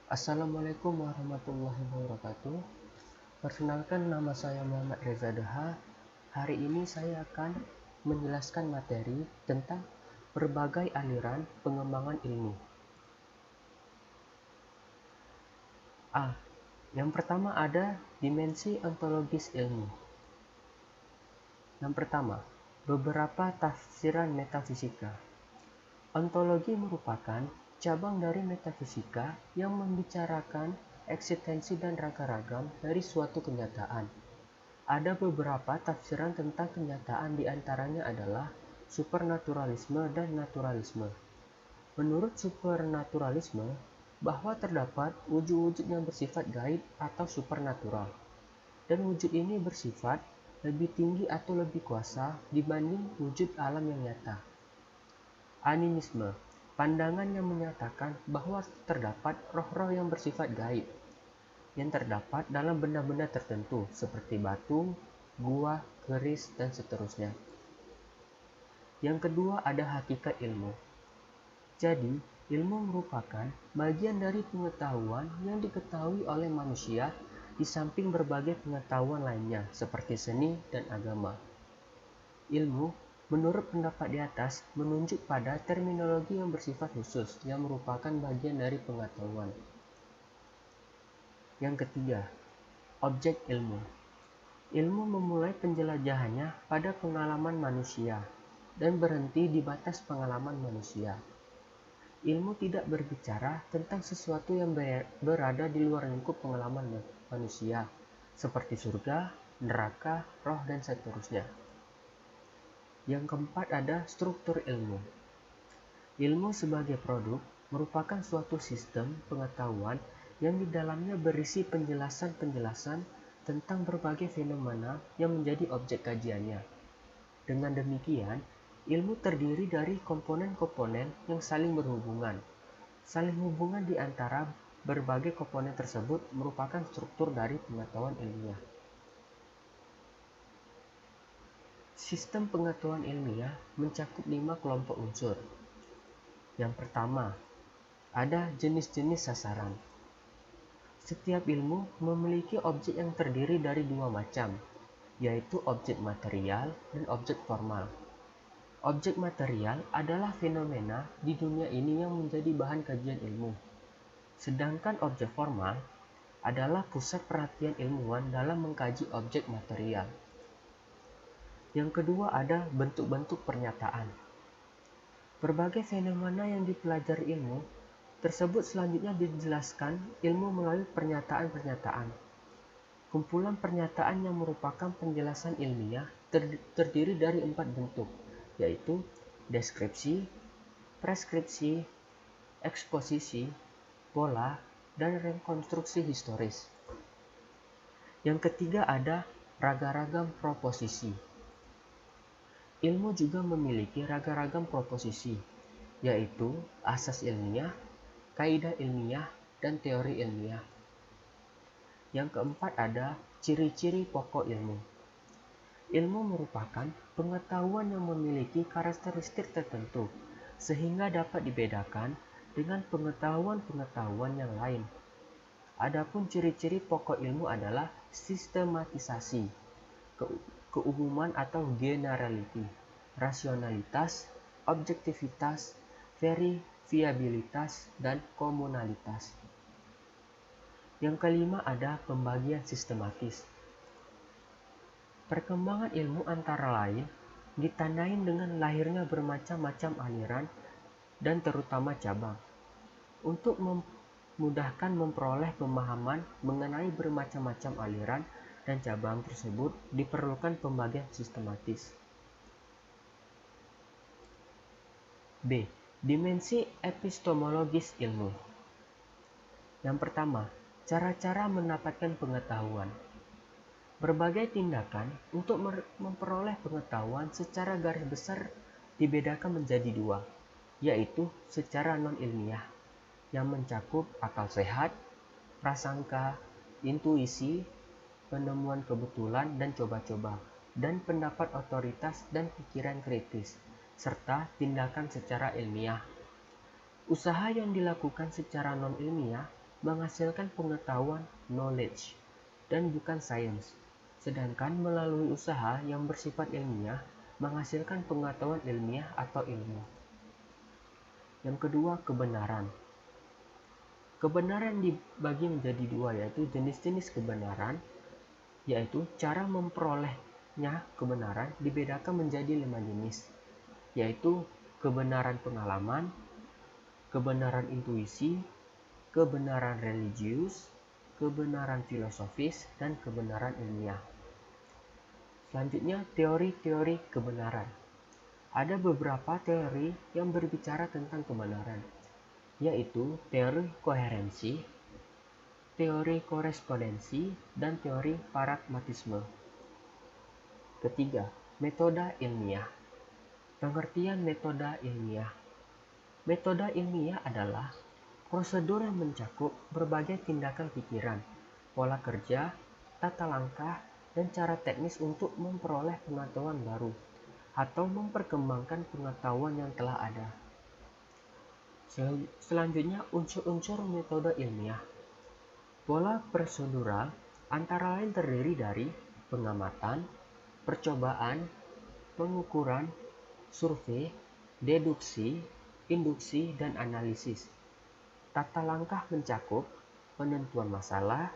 Assalamualaikum warahmatullahi wabarakatuh. Perkenalkan, nama saya Muhammad Reza Daha. Hari ini saya akan menjelaskan materi tentang berbagai aliran pengembangan ilmu. Yang pertama ada dimensi ontologis ilmu. Yang pertama, beberapa tafsiran metafisika. Ontologi merupakan cabang dari metafisika yang membicarakan eksistensi dan ragam-ragam dari suatu kenyataan. Ada beberapa tafsiran tentang kenyataan, diantaranya adalah supernaturalisme dan naturalisme. Menurut supernaturalisme, bahwa terdapat wujud-wujud yang bersifat gaib atau supernatural, dan wujud ini bersifat lebih tinggi atau lebih kuasa dibanding wujud alam yang nyata. Animisme, pandangan yang menyatakan bahwa terdapat roh-roh yang bersifat gaib, yang terdapat dalam benda-benda tertentu seperti batu, gua, keris, dan seterusnya. Yang kedua ada hakikat ilmu. Jadi, ilmu merupakan bagian dari pengetahuan yang diketahui oleh manusia di samping berbagai pengetahuan lainnya seperti seni dan agama. Ilmu, menurut pendapat di atas, menunjuk pada terminologi yang bersifat khusus yang merupakan bagian dari pengetahuan. Yang ketiga, objek ilmu. Ilmu memulai penjelajahannya pada pengalaman manusia dan berhenti di batas pengalaman manusia. Ilmu tidak berbicara tentang sesuatu yang berada di luar lingkup pengalaman manusia, seperti surga, neraka, roh, dan seterusnya. Yang keempat ada struktur ilmu. Ilmu sebagai produk merupakan suatu sistem pengetahuan yang di dalamnya berisi penjelasan-penjelasan tentang berbagai fenomena yang menjadi objek kajiannya. Dengan demikian, ilmu terdiri dari komponen-komponen yang saling berhubungan. Saling hubungan di antara berbagai komponen tersebut merupakan struktur dari pengetahuan ilmiah. Sistem pengetahuan ilmiah mencakup 5 kelompok unsur. Yang pertama, ada jenis-jenis sasaran. Setiap ilmu memiliki objek yang terdiri dari dua macam, yaitu objek material dan objek formal. Objek material adalah fenomena di dunia ini yang menjadi bahan kajian ilmu. Sedangkan objek formal adalah pusat perhatian ilmuwan dalam mengkaji objek material. Yang kedua ada bentuk-bentuk pernyataan. Berbagai fenomena yang dipelajari ilmu tersebut selanjutnya dijelaskan ilmu melalui pernyataan-pernyataan. Kumpulan pernyataan yang merupakan penjelasan ilmiah terdiri dari 4 bentuk, yaitu deskripsi, preskripsi, eksposisi, pola, dan rekonstruksi historis. Yang ketiga ada ragam-ragam proposisi. Ilmu juga memiliki ragam-ragam proposisi, yaitu asas ilmiah, kaidah ilmiah, dan teori ilmiah. Yang keempat ada ciri-ciri pokok ilmu. Ilmu merupakan pengetahuan yang memiliki karakteristik tertentu, sehingga dapat dibedakan dengan pengetahuan-pengetahuan yang lain. Adapun ciri-ciri pokok ilmu adalah sistematisasi, keumuman atau generality, rasionalitas, objektivitas, verifiabilitas, dan komunalitas. Yang kelima ada pembagian sistematis. Perkembangan ilmu antara lain ditandai dengan lahirnya bermacam-macam aliran dan terutama cabang. Untuk memudahkan memperoleh pemahaman mengenai bermacam-macam aliran dan cabang tersebut diperlukan pembagian sistematis. B. Dimensi epistemologis ilmu. Yang pertama, cara-cara mendapatkan pengetahuan. Berbagai tindakan untuk memperoleh pengetahuan secara garis besar dibedakan menjadi 2, yaitu secara non-ilmiah, yang mencakup akal sehat, prasangka, intuisi, penemuan kebetulan dan coba-coba, dan pendapat otoritas dan pikiran kritis, serta tindakan secara ilmiah. Usaha yang dilakukan secara non-ilmiah menghasilkan pengetahuan knowledge dan bukan science, sedangkan melalui usaha yang bersifat ilmiah menghasilkan pengetahuan ilmiah atau ilmu. Yang kedua, kebenaran. Kebenaran dibagi menjadi dua, yaitu jenis-jenis kebenaran, yaitu cara memperolehnya kebenaran dibedakan menjadi 5 jenis, yaitu kebenaran pengalaman, kebenaran intuisi, kebenaran religius, kebenaran filosofis, dan kebenaran ilmiah. Selanjutnya, teori-teori kebenaran. Ada beberapa teori yang berbicara tentang kebenaran, yaitu teori koherensi, teori korespondensi, dan teori pragmatisme. Ketiga, metode ilmiah. Pengertian metode ilmiah. Metode ilmiah adalah prosedur yang mencakup berbagai tindakan pikiran, pola kerja, tata langkah, dan cara teknis untuk memperoleh pengetahuan baru atau memperkembangkan pengetahuan yang telah ada. Selanjutnya, unsur-unsur metode ilmiah. Pola prosedural antara lain terdiri dari pengamatan, percobaan, pengukuran, survei, deduksi, induksi, dan analisis. Tata langkah mencakup penentuan masalah,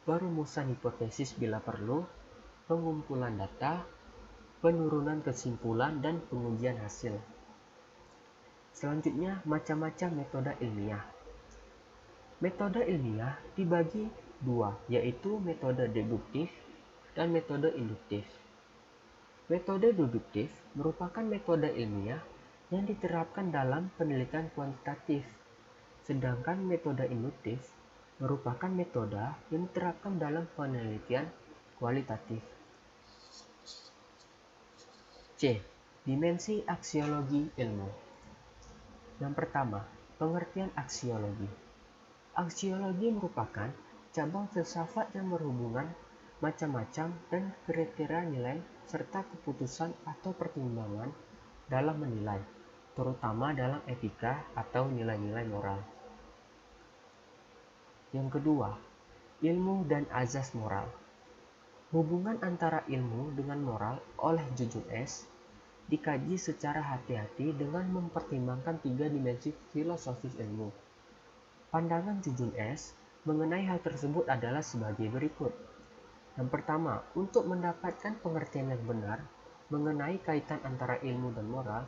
perumusan hipotesis bila perlu, pengumpulan data, penurunan kesimpulan, dan pengujian hasil. Selanjutnya, macam-macam metode ilmiah. Metode ilmiah dibagi dua, yaitu metode deduktif dan metode induktif. Metode deduktif merupakan metode ilmiah yang diterapkan dalam penelitian kuantitatif, sedangkan metode induktif merupakan metode yang diterapkan dalam penelitian kualitatif. C. Dimensi aksiologi ilmu. Yang pertama, pengertian aksiologi. Aksiologi merupakan cabang filsafat yang berhubungan macam-macam dan kriteria nilai serta keputusan atau pertimbangan dalam menilai, terutama dalam etika atau nilai-nilai moral. Yang kedua, ilmu dan azas moral. Hubungan antara ilmu dengan moral oleh Jun S. dikaji secara hati-hati dengan mempertimbangkan 3 dimensi filosofis ilmu. Pandangan Jun S. mengenai hal tersebut adalah sebagai berikut. Yang pertama, untuk mendapatkan pengertian yang benar mengenai kaitan antara ilmu dan moral,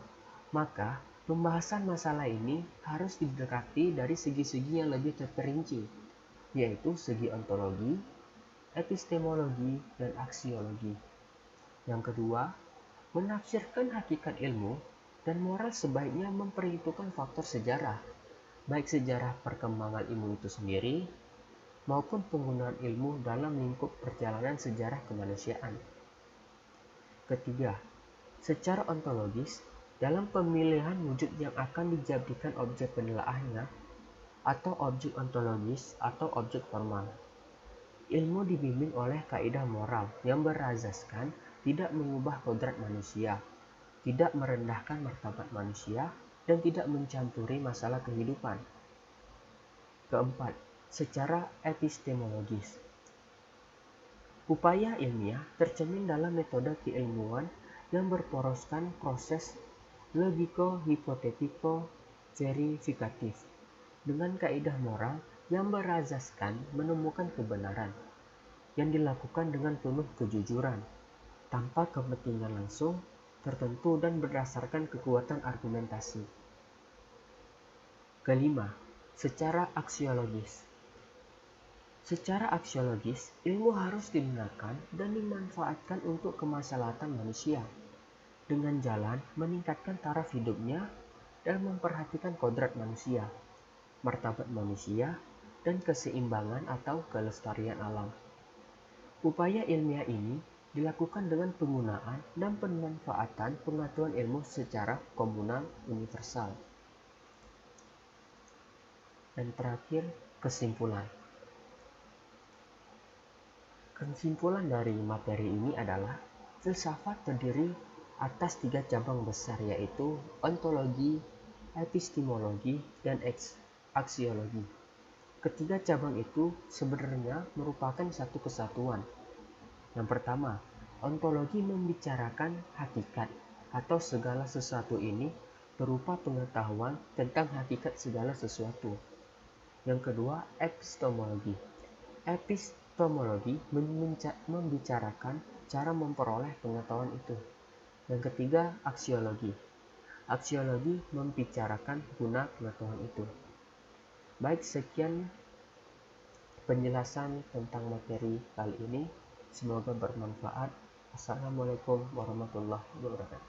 maka pembahasan masalah ini harus didekati dari segi-segi yang lebih terperinci, yaitu segi ontologi, epistemologi, dan aksiologi. Yang kedua, menafsirkan hakikat ilmu dan moral sebaiknya memperhitungkan faktor sejarah, baik sejarah perkembangan ilmu itu sendiri, maupun penggunaan ilmu dalam lingkup perjalanan sejarah kemanusiaan. Ketiga, secara ontologis, dalam pemilihan wujud yang akan dijadikan objek penelaahannya, atau objek ontologis atau objek formal. Ilmu dibimbing oleh kaidah moral yang berazaskan tidak mengubah kodrat manusia, tidak merendahkan martabat manusia, dan tidak mencampuri masalah kehidupan. Keempat, secara epistemologis. Upaya ilmiah tercermin dalam metode keilmuan yang berporoskan proses logiko-hipotetiko-verifikatif dengan kaidah moral yang berazaskan menemukan kebenaran yang dilakukan dengan penuh kejujuran, tanpa kepentingan langsung tertentu dan berdasarkan kekuatan argumentasi. Kelima, secara aksiologis. Secara aksiologis, ilmu harus digunakan dan dimanfaatkan untuk kemaslahatan manusia, dengan jalan meningkatkan taraf hidupnya dan memperhatikan kodrat manusia, martabat manusia, dan keseimbangan atau kelestarian alam. Upaya ilmiah ini dilakukan dengan penggunaan dan pemanfaatan pengetahuan ilmu secara komunal universal. Dan terakhir, kesimpulan. Kesimpulan dari materi ini adalah filsafat terdiri atas 3 cabang besar, yaitu ontologi, epistemologi, dan aksiologi. Ketiga cabang itu sebenarnya merupakan satu kesatuan. Yang pertama, ontologi membicarakan hakikat atau segala sesuatu ini berupa pengetahuan tentang hakikat segala sesuatu. Yang kedua, epistemologi. Epistemologi membicarakan cara memperoleh pengetahuan itu. Yang ketiga, aksiologi. Aksiologi membicarakan guna pengetahuan itu. Baik, sekian penjelasan tentang materi kali ini. Semoga bermanfaat. Assalamualaikum warahmatullahi wabarakatuh.